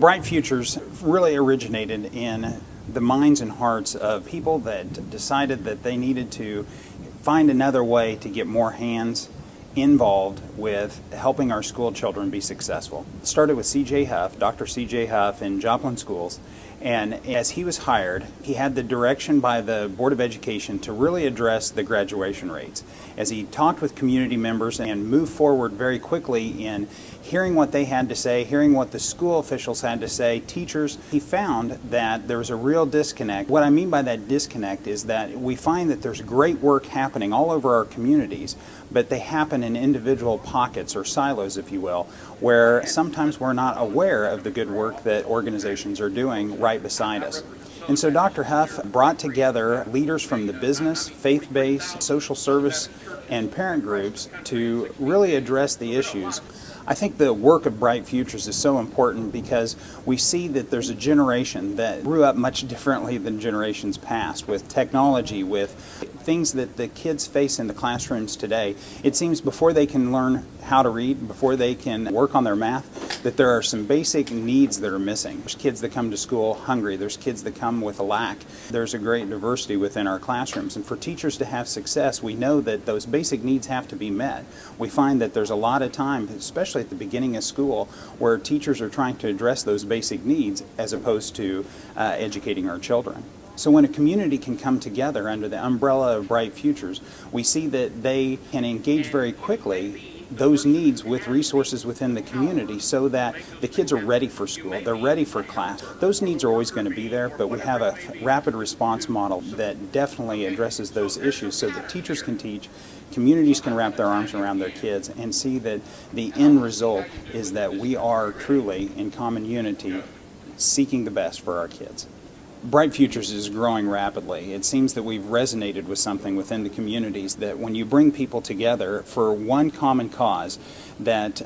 Bright Futures really originated in the minds and hearts of people that decided that they needed to find another way to get more hands involved with helping our school children be successful. It started with C.J. Huff, Dr. C.J. Huff in Joplin Schools, and as he was hired, he had the direction by the Board of Education to really address the graduation rates. As he talked with community members and moved forward very quickly in hearing what they had to say, hearing what the school officials had to say, teachers, he found that there was a real disconnect. What I mean by that disconnect is that we find that there's great work happening all over our communities, but they happen in individual pockets or silos, if you will, where sometimes we're not aware of the good work that organizations are doing right beside us. And so Dr. Huff brought together leaders from the business, faith-based, social service, and parent groups to really address the issues. I think the work of Bright Futures is so important because we see that there's a generation that grew up much differently than generations past with technology, with things that the kids face in the classrooms today. It seems before they can learn how to read, before they can work on their math, that there are some basic needs that are missing. There's kids that come to school hungry. There's kids that come with a lack. There's a great diversity within our classrooms. And for teachers to have success, we know that those basic needs have to be met. We find that there's a lot of time, especially at the beginning of school, where teachers are trying to address those basic needs as opposed to educating our children. So when a community can come together under the umbrella of Bright Futures, we see that they can engage very quickly those needs with resources within the community so that the kids are ready for school, they're ready for class. Those needs are always going to be there, but we have a rapid response model that definitely addresses those issues so that teachers can teach, communities can wrap their arms around their kids and see that the end result is that we are truly in common unity seeking the best for our kids. Bright Futures is growing rapidly. It seems that we've resonated with something within the communities that when you bring people together for one common cause, that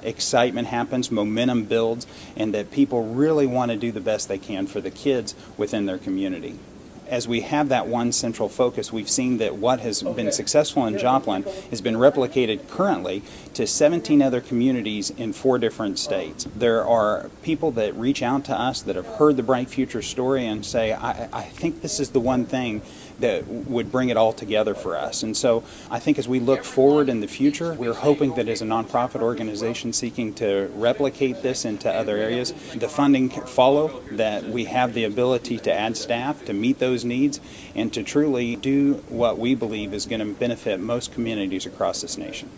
excitement happens, momentum builds, and that people really want to do the best they can for the kids within their community. As we have that one central focus, we've seen that what has been successful in Joplin has been replicated currently to 17 other communities in 4 different states. There are people that reach out to us that have heard the Bright Future story and say, I think this is the one thing that would bring it all together for us. And so I think as we look forward in the future, we're hoping that as a nonprofit organization seeking to replicate this into other areas, the funding can follow, that we have the ability to add staff to meet those needs and to truly do what we believe is going to benefit most communities across this nation.